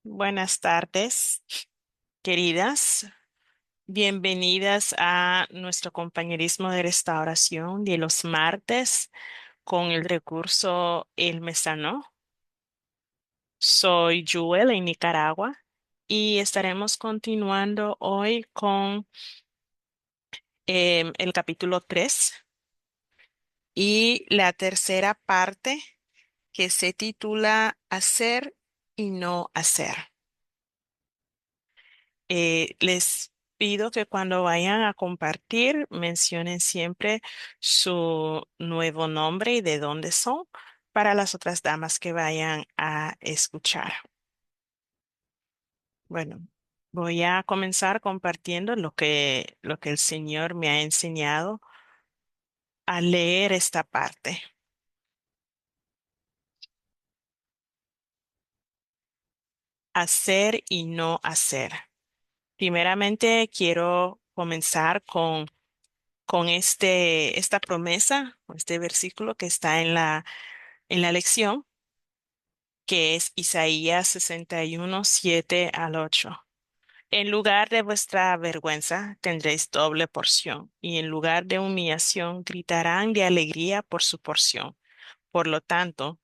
Buenas tardes, queridas. Bienvenidas a nuestro compañerismo de restauración de los martes con el recurso El Mesano. Soy Jewel en Nicaragua y estaremos continuando hoy con el capítulo 3 y la tercera parte que se titula Hacer y no hacer. Les pido que cuando vayan a compartir mencionen siempre su nuevo nombre y de dónde son para las otras damas que vayan a escuchar. Bueno, voy a comenzar compartiendo lo que el Señor me ha enseñado a leer esta parte. Hacer y no hacer. Primeramente, quiero comenzar con esta promesa, este versículo que está en la lección, que es Isaías 61 7 al 8. En lugar de vuestra vergüenza tendréis doble porción, y en lugar de humillación gritarán de alegría por su porción. Por lo tanto,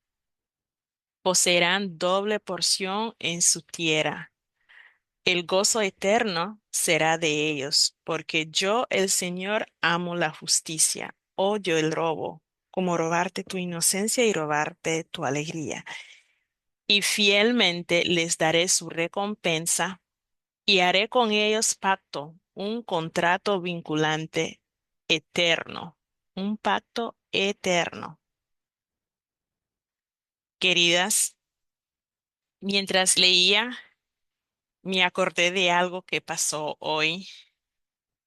poseerán doble porción en su tierra. El gozo eterno será de ellos, porque yo, el Señor, amo la justicia, odio el robo, como robarte tu inocencia y robarte tu alegría. Y fielmente les daré su recompensa y haré con ellos pacto, un contrato vinculante eterno, un pacto eterno. Queridas, mientras leía, me acordé de algo que pasó hoy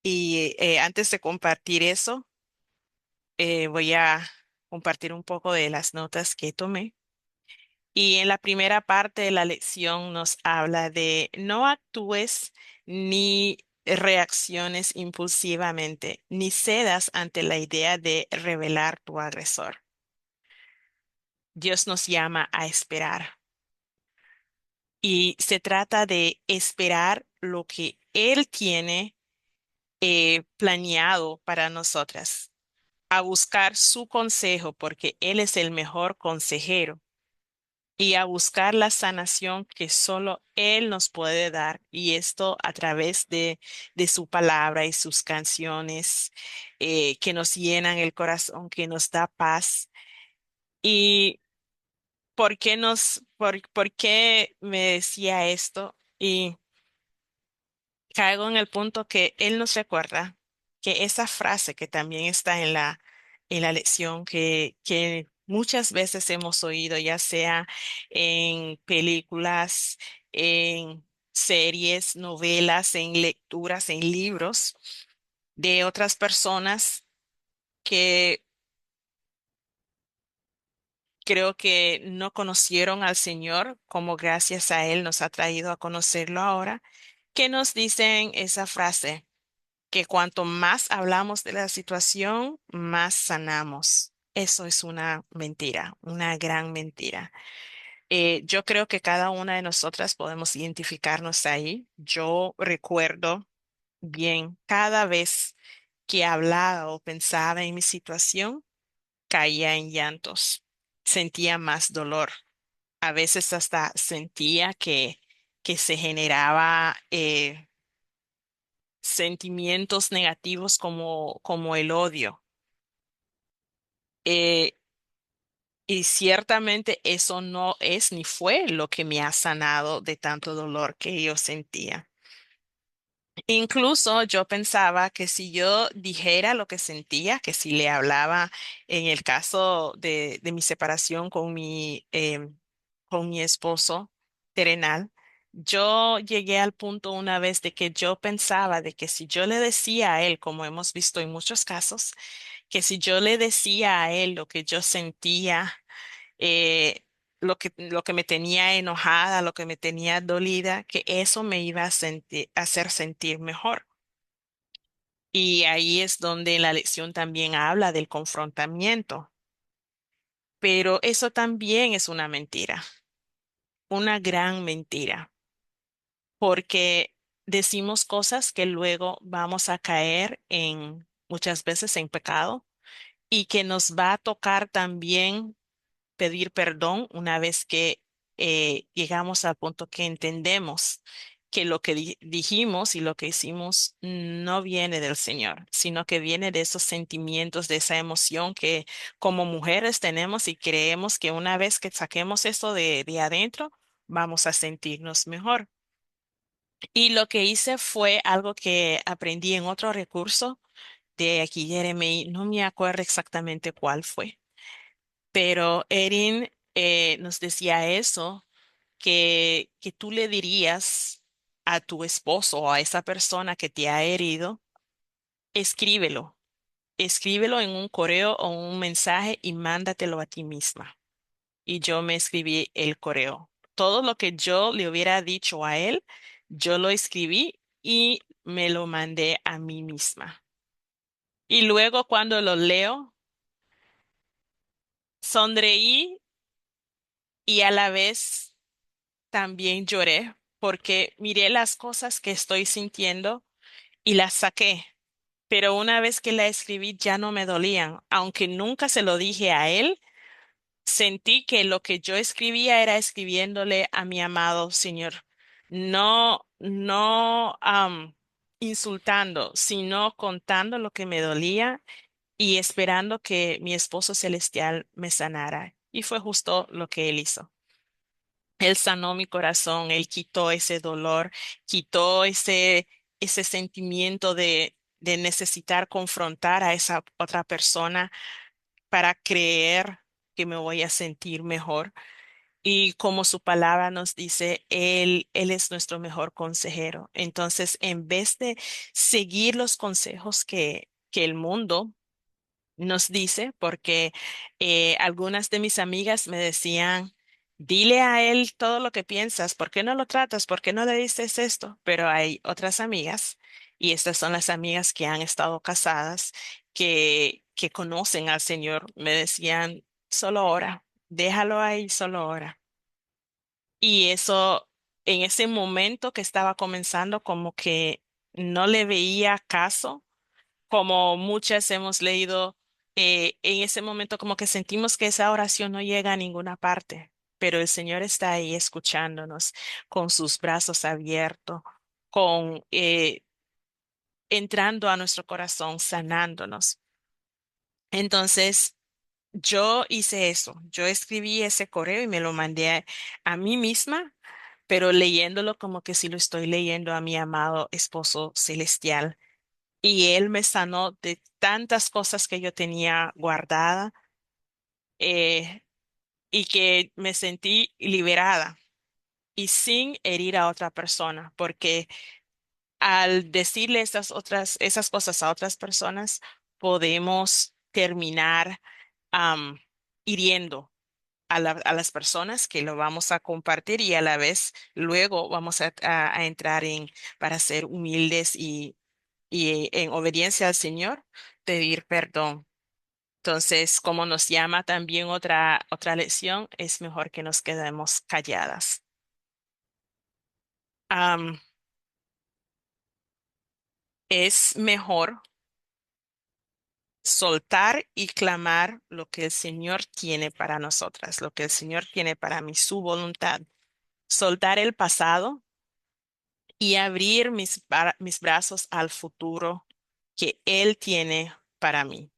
y antes de compartir eso, voy a compartir un poco de las notas que tomé. Y en la primera parte de la lección nos habla de no actúes ni reacciones impulsivamente, ni cedas ante la idea de revelar tu agresor. Dios nos llama a esperar y se trata de esperar lo que Él tiene planeado para nosotras, a buscar su consejo porque Él es el mejor consejero y a buscar la sanación que solo Él nos puede dar, y esto a través de su palabra y sus canciones que nos llenan el corazón, que nos da paz. ¿Y por qué me decía esto? Y caigo en el punto que Él nos recuerda que esa frase que también está en la lección que muchas veces hemos oído, ya sea en películas, en series, novelas, en lecturas, en libros de otras personas que creo que no conocieron al Señor, como gracias a Él nos ha traído a conocerlo ahora, que nos dicen esa frase, que cuanto más hablamos de la situación, más sanamos. Eso es una mentira, una gran mentira. Yo creo que cada una de nosotras podemos identificarnos ahí. Yo recuerdo bien cada vez que hablaba o pensaba en mi situación, caía en llantos, sentía más dolor. A veces hasta sentía que se generaba sentimientos negativos como el odio. Eh, y ciertamente eso no es ni fue lo que me ha sanado de tanto dolor que yo sentía. Incluso yo pensaba que si yo dijera lo que sentía, que si le hablaba en el caso de mi separación con mi esposo terrenal, yo llegué al punto una vez de que yo pensaba de que si yo le decía a él, como hemos visto en muchos casos, que si yo le decía a él lo que yo sentía, eh, lo que me tenía enojada, lo que me tenía dolida, que eso me iba a hacer sentir mejor. Y ahí es donde la lección también habla del confrontamiento. Pero eso también es una mentira, una gran mentira. porque decimos cosas que luego vamos a caer en muchas veces en pecado y que nos va a tocar también pedir perdón una vez que llegamos al punto que entendemos que lo que dijimos y lo que hicimos no viene del Señor, sino que viene de esos sentimientos, de esa emoción que como mujeres tenemos y creemos que una vez que saquemos esto de adentro, vamos a sentirnos mejor. Y lo que hice fue algo que aprendí en otro recurso de aquí, Jeremy, no me acuerdo exactamente cuál fue, pero Erin nos decía eso, que tú le dirías a tu esposo o a esa persona que te ha herido, escríbelo, escríbelo en un correo o un mensaje y mándatelo a ti misma. Y yo me escribí el correo. Todo lo que yo le hubiera dicho a él, yo lo escribí y me lo mandé a mí misma. Y luego cuando lo leo, sonreí y a la vez también lloré porque miré las cosas que estoy sintiendo y las saqué. Pero una vez que la escribí ya no me dolían. Aunque nunca se lo dije a él, sentí que lo que yo escribía era escribiéndole a mi amado Señor. No, no insultando, sino contando lo que me dolía y esperando que mi esposo celestial me sanara. Y fue justo lo que él hizo. Él sanó mi corazón, él quitó ese dolor, quitó ese sentimiento de necesitar confrontar a esa otra persona para creer que me voy a sentir mejor. Y como su palabra nos dice, él es nuestro mejor consejero. Entonces, en vez de seguir los consejos que el mundo nos dice, porque algunas de mis amigas me decían, dile a él todo lo que piensas, ¿por qué no lo tratas? ¿Por qué no le dices esto? Pero hay otras amigas, y estas son las amigas que han estado casadas, que conocen al Señor, me decían, solo ora, déjalo ahí, solo ora. Y eso, en ese momento que estaba comenzando, como que no le veía caso como muchas hemos leído, en ese momento como que sentimos que esa oración no llega a ninguna parte, pero el Señor está ahí escuchándonos con sus brazos abiertos, con entrando a nuestro corazón, sanándonos. Entonces, yo hice eso, yo escribí ese correo y me lo mandé a mí misma, pero leyéndolo como que si lo estoy leyendo a mi amado esposo celestial y él me sanó de tantas cosas que yo tenía guardada eh, y que me sentí liberada y sin herir a otra persona, porque al decirle esas cosas a otras personas, podemos terminar am, hiriendo a las personas que lo vamos a compartir y a la vez luego vamos a entrar en para ser humildes y en obediencia al Señor, pedir perdón. Entonces, como nos llama también otra lección, es mejor que nos quedemos calladas. Am, es mejor soltar y clamar lo que el Señor tiene para nosotras, lo que el Señor tiene para mí, su voluntad. Soltar el pasado y abrir mis brazos al futuro que Él tiene para mí.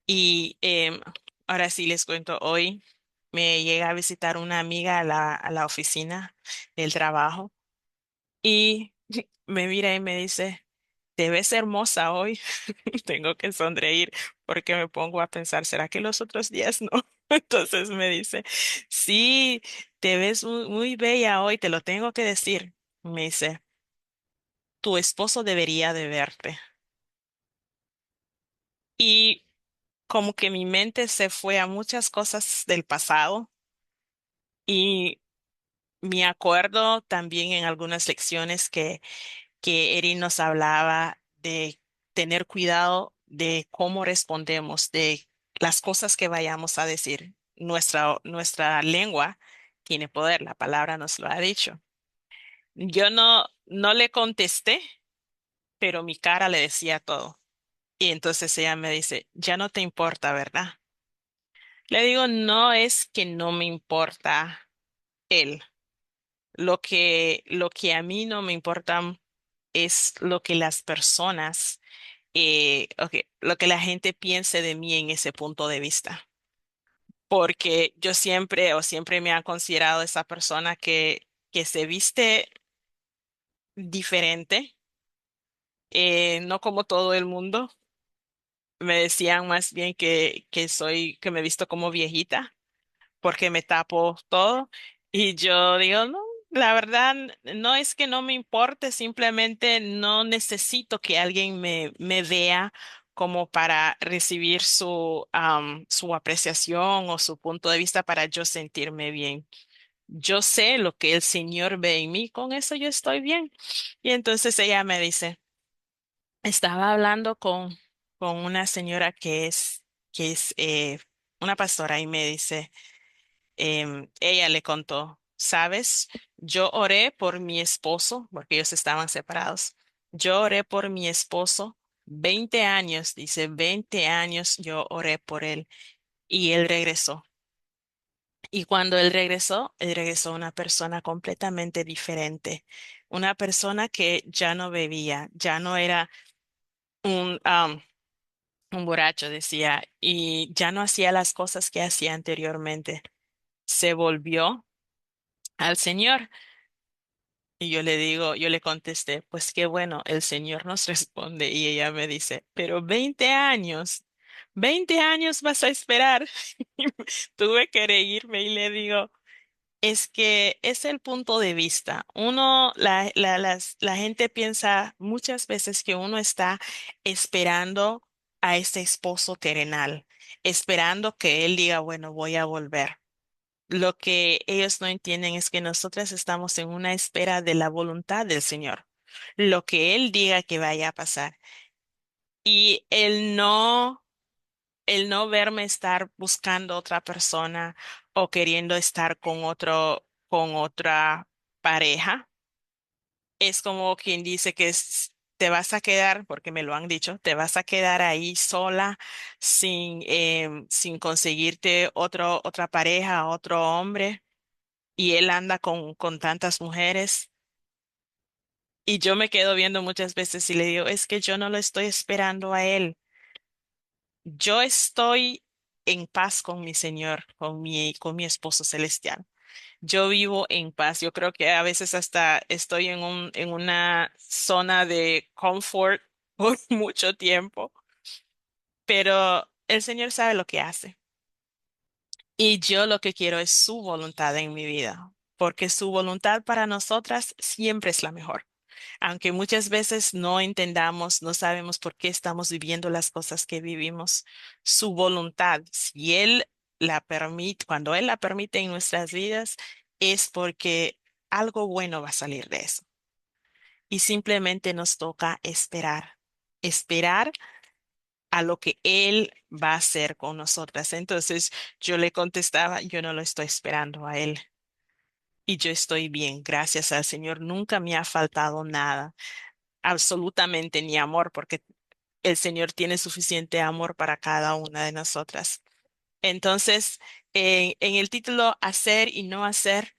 Y ahora sí les cuento, hoy me llega a visitar una amiga a la oficina del trabajo y me mira y me dice, te ves hermosa hoy. Tengo que sonreír porque me pongo a pensar, ¿será que los otros días no? Entonces me dice, sí, te ves muy, muy bella hoy, te lo tengo que decir. Me dice, tu esposo debería de verte. Y como que mi mente se fue a muchas cosas del pasado y me acuerdo también en algunas lecciones que Erin nos hablaba de tener cuidado de cómo respondemos, de las cosas que vayamos a decir. Nuestra lengua tiene poder, la palabra nos lo ha dicho. Yo no le contesté, pero mi cara le decía todo. Y entonces ella me dice, ya no te importa, ¿verdad? Le digo, no es que no me importa él. Lo que a mí no me importa es lo que las personas, lo que la gente piense de mí en ese punto de vista. Porque yo siempre o siempre me han considerado esa persona que se viste diferente, no como todo el mundo. Me decían más bien que me he visto como viejita porque me tapo todo. Y yo digo, no, la verdad no es que no me importe, simplemente no necesito que alguien me vea como para recibir su apreciación o su punto de vista para yo sentirme bien. Yo sé lo que el Señor ve en mí, con eso yo estoy bien. Y entonces ella me dice, estaba hablando con una señora que es una pastora y me dice, ella le contó, ¿sabes? Yo oré por mi esposo, porque ellos estaban separados. Yo oré por mi esposo 20 años, dice, 20 años yo oré por él y él regresó. Y cuando él regresó una persona completamente diferente, una persona que ya no bebía, ya no era un, um, un borracho, decía, y ya no hacía las cosas que hacía anteriormente. Se volvió al Señor. Y yo le contesté, pues qué bueno, el Señor nos responde. Y ella me dice, pero 20 años vas a esperar. Tuve que reírme y le digo, es que es el punto de vista. La gente piensa muchas veces que uno está esperando a ese esposo terrenal, esperando que él diga, bueno, voy a volver. Lo que ellos no entienden es que nosotras estamos en una espera de la voluntad del Señor, lo que Él diga que vaya a pasar. Y el no verme estar buscando otra persona o queriendo estar con otra pareja, es como quien dice que te vas a quedar, porque me lo han dicho, te vas a quedar ahí sola sin conseguirte otra pareja, otro hombre y él anda con tantas mujeres y yo me quedo viendo muchas veces y le digo, es que yo no lo estoy esperando a él. Yo estoy en paz con mi Señor, con mi esposo celestial. Yo vivo en paz. Yo creo que a veces hasta estoy en una zona de confort por mucho tiempo, pero el Señor sabe lo que hace. Y yo lo que quiero es su voluntad en mi vida, porque su voluntad para nosotras siempre es la mejor. Aunque muchas veces no entendamos, no sabemos por qué estamos viviendo las cosas que vivimos, su voluntad, si Él la permite, cuando Él la permite en nuestras vidas, es porque algo bueno va a salir de eso. Y simplemente nos toca esperar, esperar a lo que Él va a hacer con nosotras. Entonces yo le contestaba, yo no lo estoy esperando a Él. Y yo estoy bien, gracias al Señor. Nunca me ha faltado nada, absolutamente ni amor, porque el Señor tiene suficiente amor para cada una de nosotras. Entonces, en el título Hacer y no hacer,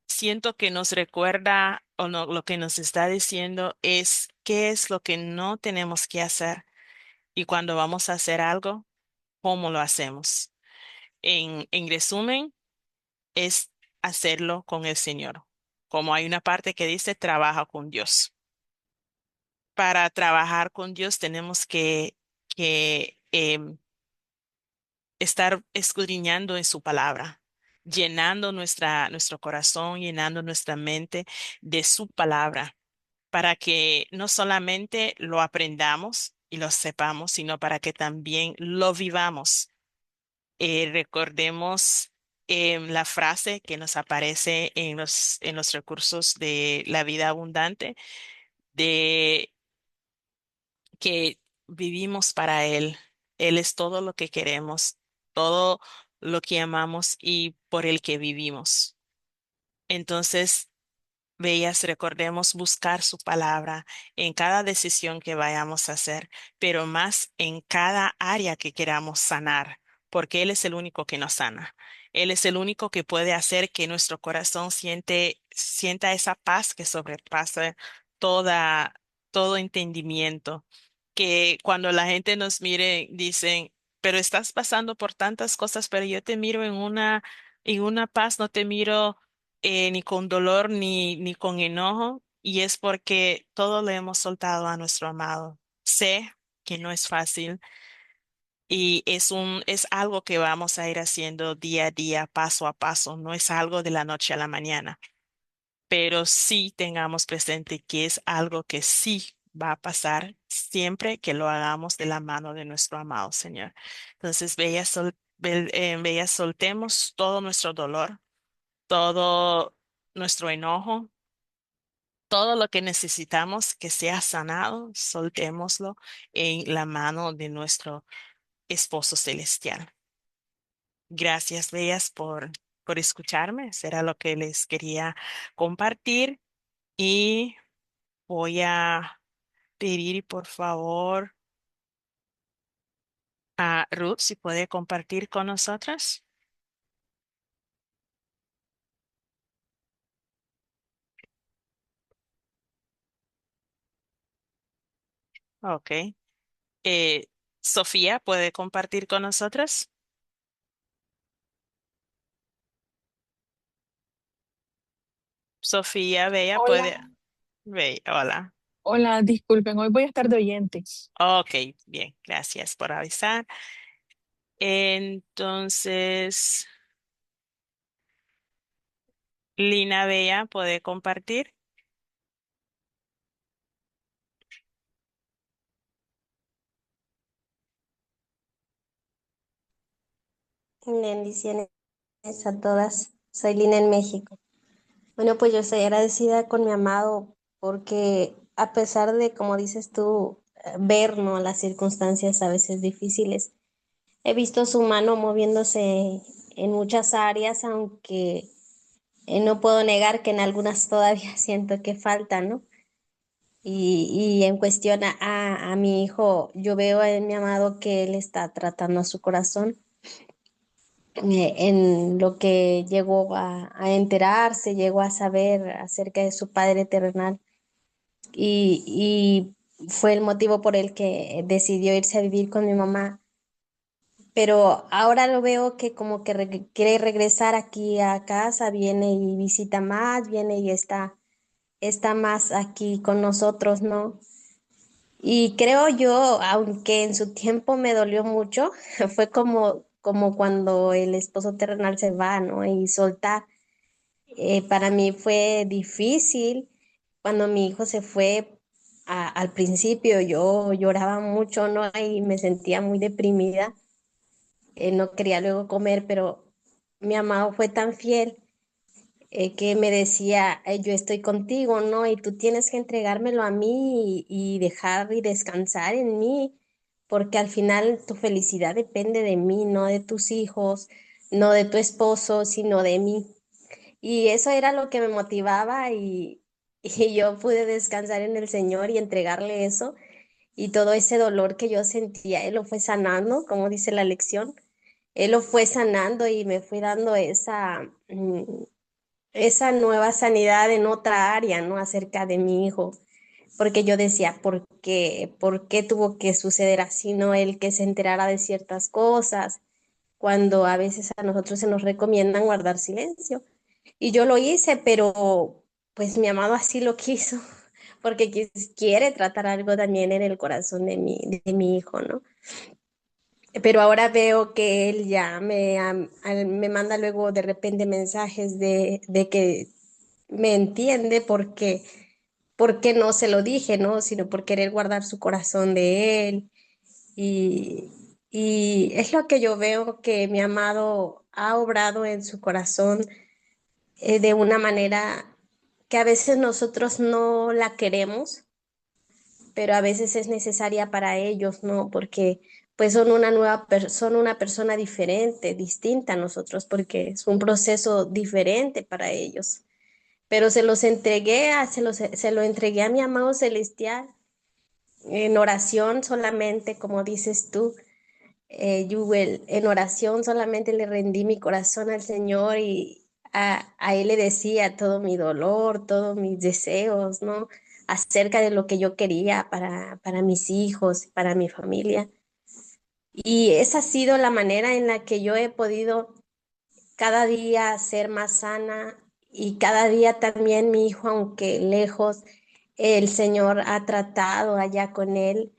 siento que nos recuerda o no, lo que nos está diciendo es qué es lo que no tenemos que hacer y cuando vamos a hacer algo, cómo lo hacemos. En resumen, es hacerlo con el Señor. Como hay una parte que dice, trabaja con Dios. Para trabajar con Dios tenemos que estar escudriñando en su palabra, llenando nuestro corazón, llenando nuestra mente de su palabra, para que no solamente lo aprendamos y lo sepamos, sino para que también lo vivamos. Recordemos la frase que nos aparece en los recursos de la vida abundante, de que vivimos para Él. Él es todo lo que queremos, todo lo que amamos y por el que vivimos. Entonces, Bellas, recordemos buscar su palabra en cada decisión que vayamos a hacer, pero más en cada área que queramos sanar, porque Él es el único que nos sana. Él es el único que puede hacer que nuestro corazón sienta esa paz que sobrepasa toda, todo entendimiento. Que cuando la gente nos mire, dicen, pero estás pasando por tantas cosas, pero yo te miro en una paz, no te miro ni con dolor ni con enojo, y es porque todo le hemos soltado a nuestro amado. Sé que no es fácil y es algo que vamos a ir haciendo día a día, paso a paso, no es algo de la noche a la mañana, pero sí tengamos presente que es algo que sí va a pasar siempre que lo hagamos de la mano de nuestro amado Señor. Entonces, bellas, soltemos todo nuestro dolor, todo nuestro enojo, todo lo que necesitamos que sea sanado, soltémoslo en la mano de nuestro esposo celestial. Gracias, bellas, por escucharme. Será lo que les quería compartir y voy a pedir, por favor, a Ruth si puede compartir con nosotras. Ok. Eh, Sofía, ¿puede compartir con nosotras? Sofía, Bella, Hola, puede. Hola. hola, disculpen, hoy voy a estar de oyente. Ok, bien, gracias por avisar. Entonces, Lina Bella, ¿puede compartir? Bendiciones a todas. Soy Lina en México. Bueno, pues yo estoy agradecida con mi amado porque a pesar de, como dices tú, ver, ¿no?, las circunstancias a veces difíciles, he visto su mano moviéndose en muchas áreas, aunque no puedo negar que en algunas todavía siento que falta, ¿no? Y en cuestión a mi hijo, yo veo en mi amado que él está tratando a su corazón en lo que llegó a enterarse, llegó a saber acerca de su padre terrenal y fue el motivo por el que decidió irse a vivir con mi mamá. Pero ahora lo veo que como que quiere regresar aquí a casa, viene y visita más, viene y está más aquí con nosotros, ¿no? Y creo yo, aunque en su tiempo me dolió mucho, fue como cuando el esposo terrenal se va, ¿no? Y soltar. Para mí fue difícil cuando mi hijo se fue. Al principio yo lloraba mucho, ¿no? Y me sentía muy deprimida. No quería luego comer, pero mi amado fue tan fiel que me decía, yo estoy contigo, ¿no? Y tú tienes que entregármelo a mí y dejar y descansar en mí, porque al final tu felicidad depende de mí, no de tus hijos, no de tu esposo, sino de mí. Y eso era lo que me motivaba y yo pude descansar en el Señor y entregarle eso y todo ese dolor que yo sentía, Él lo fue sanando, como dice la lección, Él lo fue sanando y me fui dando esa nueva sanidad en otra área, ¿no? Acerca de mi hijo, porque yo decía, ¿por qué tuvo que suceder así, no? Él que se enterara de ciertas cosas, cuando a veces a nosotros se nos recomiendan guardar silencio. Y yo lo hice, pero pues mi amado así lo quiso, porque quiere tratar algo también en el corazón de mi hijo, ¿no? Pero ahora veo que él ya me manda luego de repente mensajes de que me entiende porque no se lo dije, ¿no? Sino por querer guardar su corazón de él. Y, y es lo que yo veo que mi amado ha obrado en su corazón de una manera que a veces nosotros no la queremos, pero a veces es necesaria para ellos, ¿no? Porque pues son una son una persona diferente, distinta a nosotros, porque es un proceso diferente para ellos. pero se lo entregué a mi amado celestial en oración solamente, como dices tú, Yuvel, en oración solamente le rendí mi corazón al Señor y a Él le decía todo mi dolor, todos mis deseos, ¿no? Acerca de lo que yo quería para mis hijos, para mi familia. Y esa ha sido la manera en la que yo he podido cada día ser más sana y cada día también mi hijo, aunque lejos, el Señor ha tratado allá con él.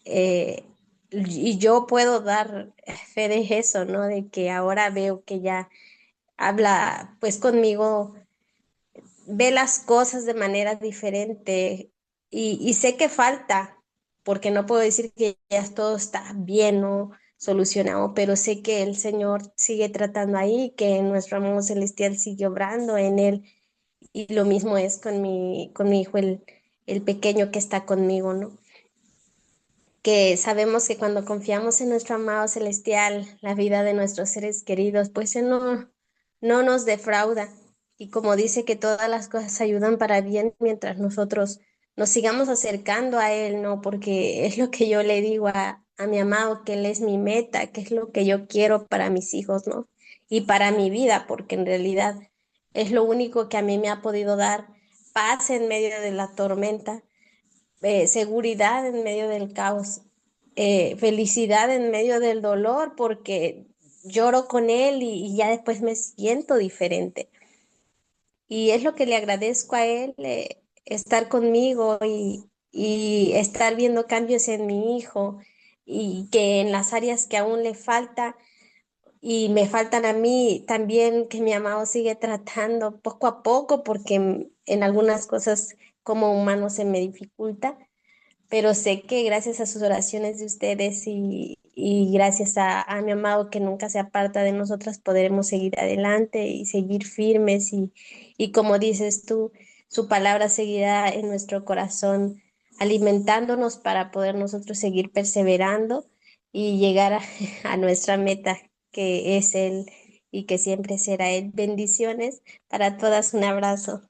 Y yo puedo dar fe de eso, ¿no? De que ahora veo que ya habla pues conmigo, ve las cosas de manera diferente y sé que falta, porque no puedo decir que ya todo está bien o solucionado, pero sé que el Señor sigue tratando ahí, que nuestro amor celestial sigue obrando en él y lo mismo es con mi hijo, el pequeño que está conmigo, ¿no? Que sabemos que cuando confiamos en nuestro amado celestial, la vida de nuestros seres queridos, pues Él no nos defrauda. Y como dice que todas las cosas ayudan para bien mientras nosotros nos sigamos acercando a Él, ¿no? Porque es lo que yo le digo a mi amado, que Él es mi meta, que es lo que yo quiero para mis hijos, ¿no? Y para mi vida, porque en realidad es lo único que a mí me ha podido dar paz en medio de la tormenta, seguridad en medio del caos, felicidad en medio del dolor, porque lloro con él y ya después me siento diferente. Y es lo que le agradezco a él, estar conmigo y estar viendo cambios en mi hijo y que en las áreas que aún le falta y me faltan a mí también, que mi amado sigue tratando poco a poco, porque en algunas cosas como humano se me dificulta, pero sé que gracias a sus oraciones de ustedes y gracias a mi amado que nunca se aparta de nosotras, podremos seguir adelante y seguir firmes y como dices tú, su palabra seguirá en nuestro corazón, alimentándonos para poder nosotros seguir perseverando y llegar a nuestra meta, que es Él y que siempre será Él. Bendiciones para todas, un abrazo.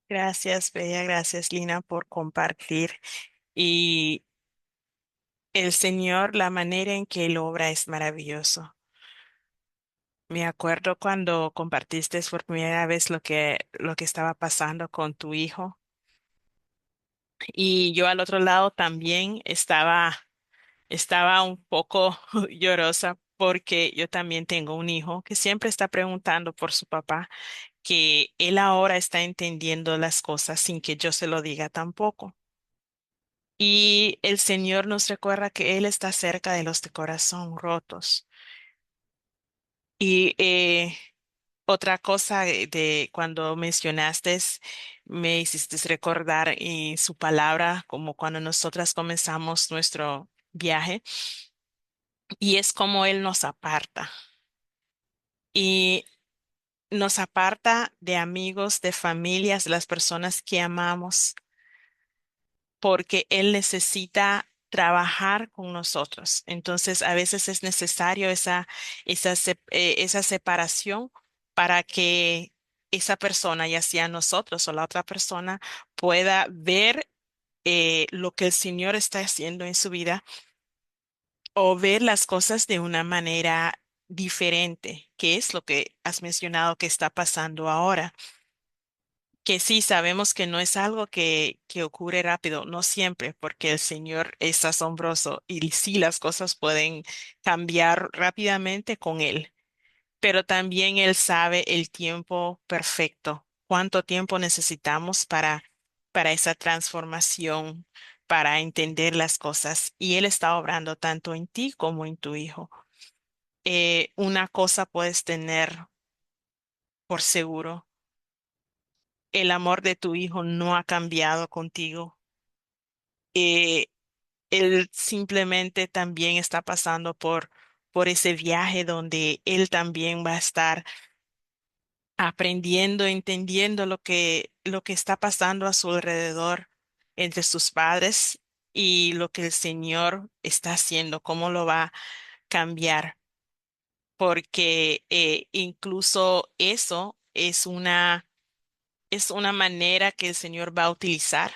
Gracias, Bella, gracias, Lina, por compartir. Y el Señor, la manera en que Él obra es maravilloso. Me acuerdo cuando compartiste por primera vez lo que estaba pasando con tu hijo. Y yo al otro lado también estaba un poco llorosa porque yo también tengo un hijo que siempre está preguntando por su papá, que él ahora está entendiendo las cosas sin que yo se lo diga tampoco. Y el Señor nos recuerda que Él está cerca de los de corazón rotos. Y otra cosa de cuando mencionaste, me hiciste recordar su palabra, como cuando nosotras comenzamos nuestro viaje, y es como Él nos aparta. Y nos aparta de amigos, de familias, de las personas que amamos, porque Él necesita trabajar con nosotros. Entonces, a veces es necesario esa separación para que esa persona, ya sea nosotros o la otra persona, pueda ver lo que el Señor está haciendo en su vida o ver las cosas de una manera diferente, que es lo que has mencionado que está pasando ahora. Que sí, sabemos que no es algo que ocurre rápido, no siempre, porque el Señor es asombroso y sí las cosas pueden cambiar rápidamente con Él, pero también Él sabe el tiempo perfecto, cuánto tiempo necesitamos para esa transformación, para entender las cosas, y Él está obrando tanto en ti como en tu hijo. Una cosa puedes tener por seguro: el amor de tu hijo no ha cambiado contigo. Eh, Él simplemente también está pasando por ese viaje donde él también va a estar aprendiendo, entendiendo lo que está pasando a su alrededor entre sus padres y lo que el Señor está haciendo, cómo lo va a cambiar. Porque incluso eso es una manera que el Señor va a utilizar,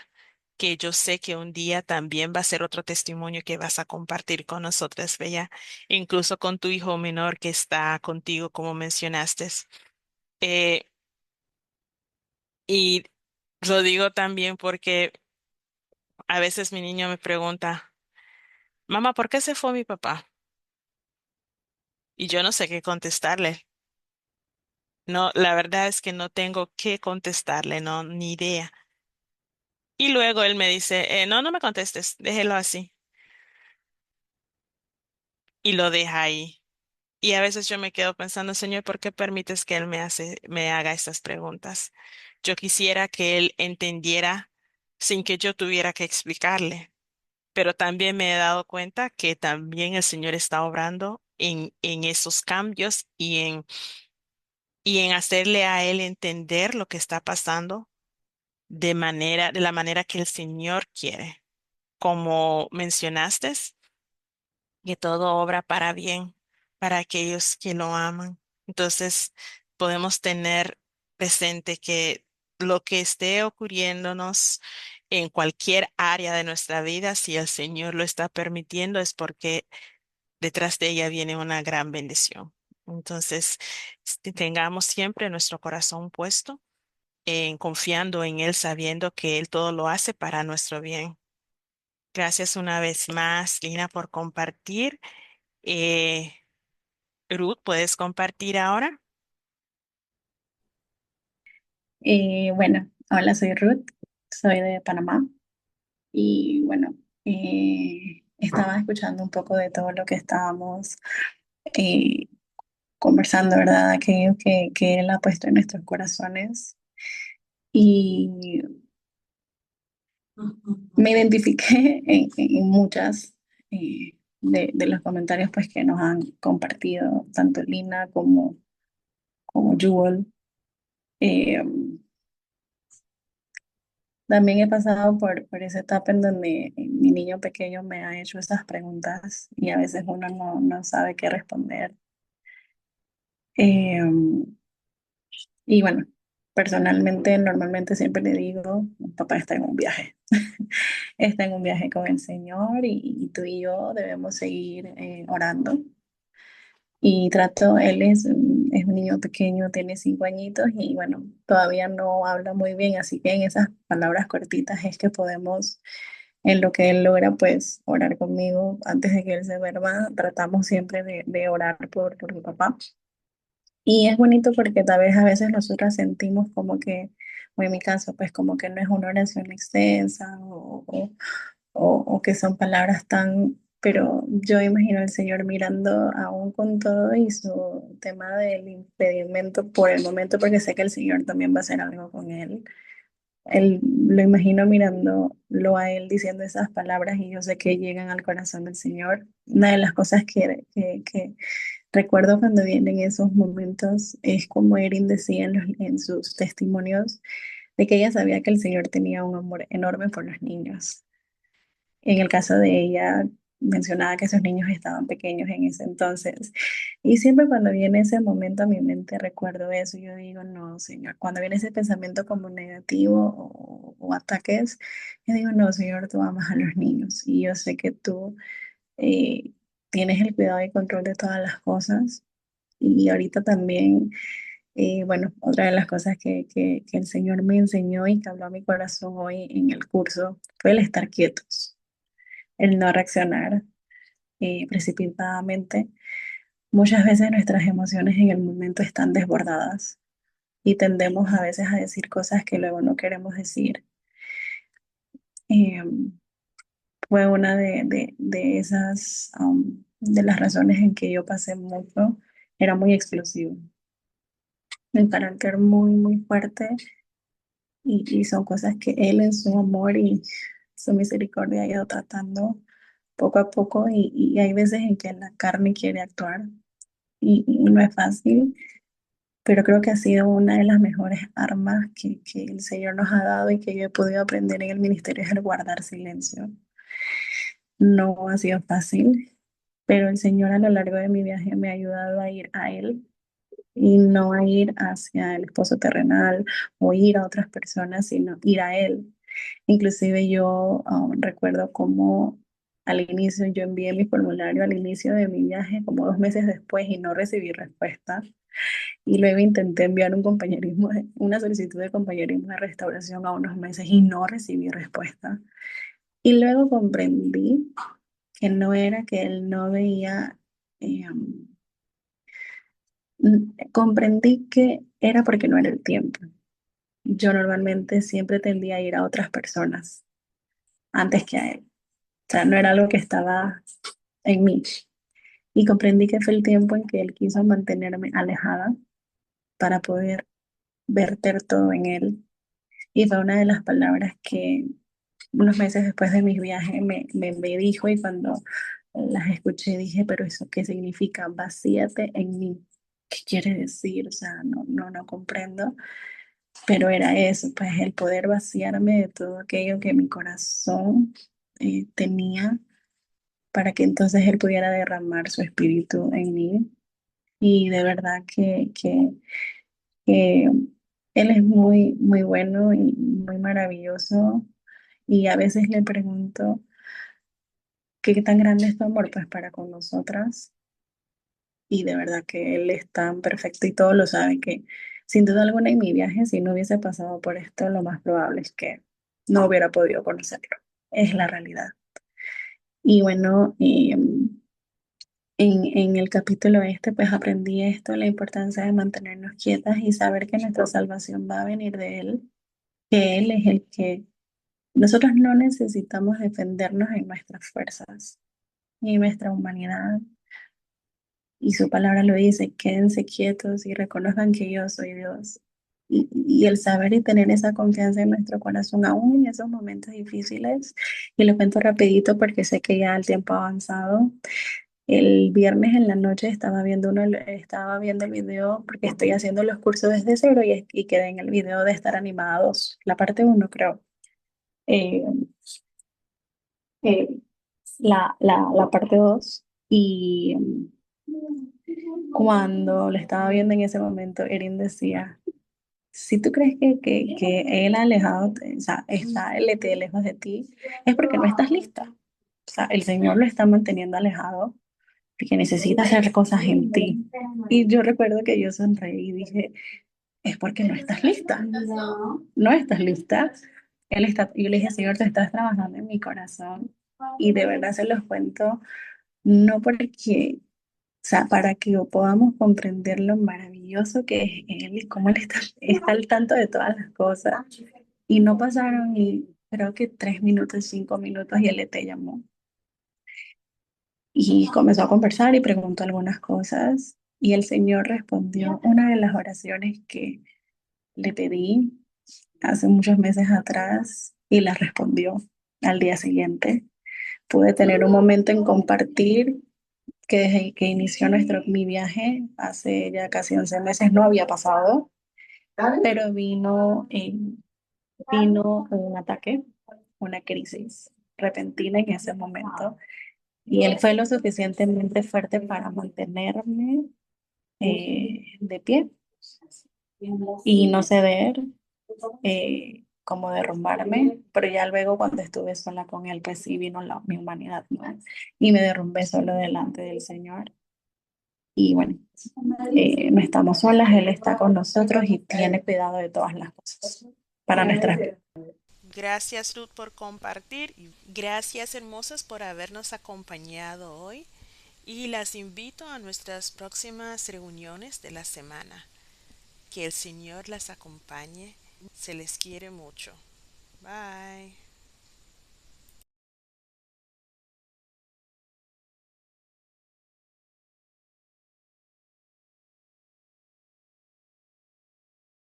que yo sé que un día también va a ser otro testimonio que vas a compartir con nosotras, Bella, incluso con tu hijo menor que está contigo, como mencionaste. Eh, y lo digo también porque a veces mi niño me pregunta, mamá, ¿por qué se fue mi papá? Y yo no sé qué contestarle. No, la verdad es que no tengo qué contestarle, no, ni idea. Y luego él me dice, no, no me contestes, déjelo así. Y lo deja ahí. Y a veces yo me quedo pensando, Señor, ¿por qué permites que él me haga estas preguntas? Yo quisiera que él entendiera sin que yo tuviera que explicarle. Pero también me he dado cuenta que también el Señor está obrando en esos cambios y en hacerle a él entender lo que está pasando de la manera que el Señor quiere. Como mencionaste, que todo obra para bien para aquellos que lo aman. Entonces, podemos tener presente que lo que esté ocurriéndonos en cualquier área de nuestra vida, si el Señor lo está permitiendo, es porque detrás de ella viene una gran bendición. Entonces, tengamos siempre nuestro corazón puesto en confiando en Él, sabiendo que Él todo lo hace para nuestro bien. Gracias una vez más, Lina, por compartir. Eh, Ruth, ¿puedes compartir ahora? Bueno, hola, soy Ruth, soy de Panamá y bueno, estaba escuchando un poco de todo lo que estábamos eh, conversando, ¿verdad? Aquello que Él ha puesto en nuestros corazones y me identifiqué en muchas de los comentarios pues que nos han compartido tanto Lina como Jewel. Eh, También he pasado por esa etapa en donde mi niño pequeño me ha hecho esas preguntas y a veces uno no sabe qué responder. Eh, y bueno, personalmente, normalmente siempre le digo, papá está en un viaje, está en un viaje con el Señor y tú y yo debemos seguir orando. Y trato, es un niño pequeño, tiene 5 añitos y bueno, todavía no habla muy bien, así que en esas palabras cortitas es que podemos, en lo que él logra, pues orar conmigo antes de que él se duerma. Tratamos siempre de orar por mi papá. Y es bonito porque tal vez a veces nosotras sentimos como que, o en mi caso, pues como que no es una oración extensa o que son palabras tan, pero yo imagino al Señor mirando aún con todo y su tema del impedimento por el momento, porque sé que el Señor también va a hacer algo con él. Él lo imagino mirándolo a él diciendo esas palabras y yo sé que llegan al corazón del Señor. Una de las cosas que recuerdo cuando vienen esos momentos es como Erin decía en sus testimonios de que ella sabía que el Señor tenía un amor enorme por los niños. En el caso de ella, mencionaba que sus niños estaban pequeños en ese entonces. Y siempre cuando viene ese momento a mi mente recuerdo eso. Yo digo, no, Señor, cuando viene ese pensamiento como negativo o ataques, yo digo, no, Señor, tú amas a los niños. Y yo sé que tú eh, tienes el cuidado y control de todas las cosas. Y ahorita también, bueno, otra de las cosas que el Señor me enseñó y que habló a mi corazón hoy en el curso fue el estar quietos, el no reaccionar precipitadamente. Muchas veces nuestras emociones en el momento están desbordadas y tendemos a veces a decir cosas que luego no queremos decir. Eh, Fue una de esas, de las razones en que yo pasé mucho. Era muy explosivo, el carácter muy fuerte y son cosas que Él en su amor y su misericordia ha ido tratando poco a poco y hay veces en que la carne quiere actuar y no es fácil, pero creo que ha sido una de las mejores armas que el Señor nos ha dado y que yo he podido aprender en el ministerio es el guardar silencio. No ha sido fácil, pero el Señor a lo largo de mi viaje me ha ayudado a ir a Él y no a ir hacia el esposo terrenal o ir a otras personas, sino ir a Él. Inclusive yo recuerdo cómo al inicio yo envié mi formulario al inicio de mi viaje, como 2 meses después, y no recibí respuesta. Y luego intenté enviar un compañerismo, una solicitud de compañerismo de restauración a unos meses y no recibí respuesta. Y luego comprendí que no era que él no veía, eh, um, comprendí que era porque no era el tiempo. Yo normalmente siempre tendía a ir a otras personas antes que a él. O sea, no era algo que estaba en mí. Y comprendí que fue el tiempo en que él quiso mantenerme alejada para poder verter todo en él. Y fue una de las palabras que unos meses después de mis viajes me dijo, y cuando las escuché dije, pero ¿eso qué significa? Vacíate en mí. ¿Qué quiere decir? O sea, no comprendo. Pero era eso, pues el poder vaciarme de todo aquello que mi corazón tenía para que entonces Él pudiera derramar su espíritu en mí. Y de verdad que Él es muy, muy bueno y muy maravilloso. Y a veces le pregunto, ¿qué tan grande es tu amor? Pues para con nosotras. Y de verdad que Él es tan perfecto y todos lo saben que sin duda alguna en mi viaje, si no hubiese pasado por esto, lo más probable es que no hubiera podido conocerlo. Es la realidad. Y bueno, en el capítulo este, pues aprendí esto, la importancia de mantenernos quietas y saber que nuestra salvación va a venir de Él, que Él es el que nosotros no necesitamos defendernos en nuestras fuerzas ni en nuestra humanidad. Y su palabra lo dice, quédense quietos y reconozcan que yo soy Dios. Y el saber y tener esa confianza en nuestro corazón, aún en esos momentos difíciles, y lo cuento rapidito porque sé que ya el tiempo ha avanzado. El viernes en la noche estaba viendo el video porque estoy haciendo los cursos desde cero y quedé en el video de estar animados, la parte uno creo. Eh, eh, la parte 2 y cuando lo estaba viendo en ese momento, Erin decía, si tú crees que él ha alejado, o sea, él esté lejos de ti, es porque no estás lista. O sea, el Señor lo está manteniendo alejado porque necesita hacer cosas en ti. Y yo recuerdo que yo sonreí y dije, es porque no estás lista. No estás lista. Yo le dije, Señor, te estás trabajando en mi corazón. Y de verdad se los cuento, no porque, o sea, para que podamos comprender lo maravilloso que es Él y cómo Él está al tanto de todas las cosas. Y no pasaron ni creo que 3 minutos, 5 minutos y Él te llamó. Y comenzó a conversar y preguntó algunas cosas. Y el Señor respondió una de las oraciones que le pedí hace muchos meses atrás y la respondió al día siguiente. Pude tener un momento en compartir que desde que inició mi viaje, hace ya casi 11 meses, no había pasado, pero vino un ataque, una crisis repentina en ese momento. Y él fue lo suficientemente fuerte para mantenerme de pie y no ceder, como derrumbarme, pero ya luego cuando estuve sola con él, pues sí vino mi humanidad, ¿no? Y me derrumbé solo delante del Señor. Y bueno, no estamos solas, Él está con nosotros y tiene cuidado de todas las cosas para nuestras vidas. Gracias, Ruth, por compartir. Y gracias, hermosas, por habernos acompañado hoy. Y las invito a nuestras próximas reuniones de la semana. Que el Señor las acompañe. Se les quiere mucho. Bye.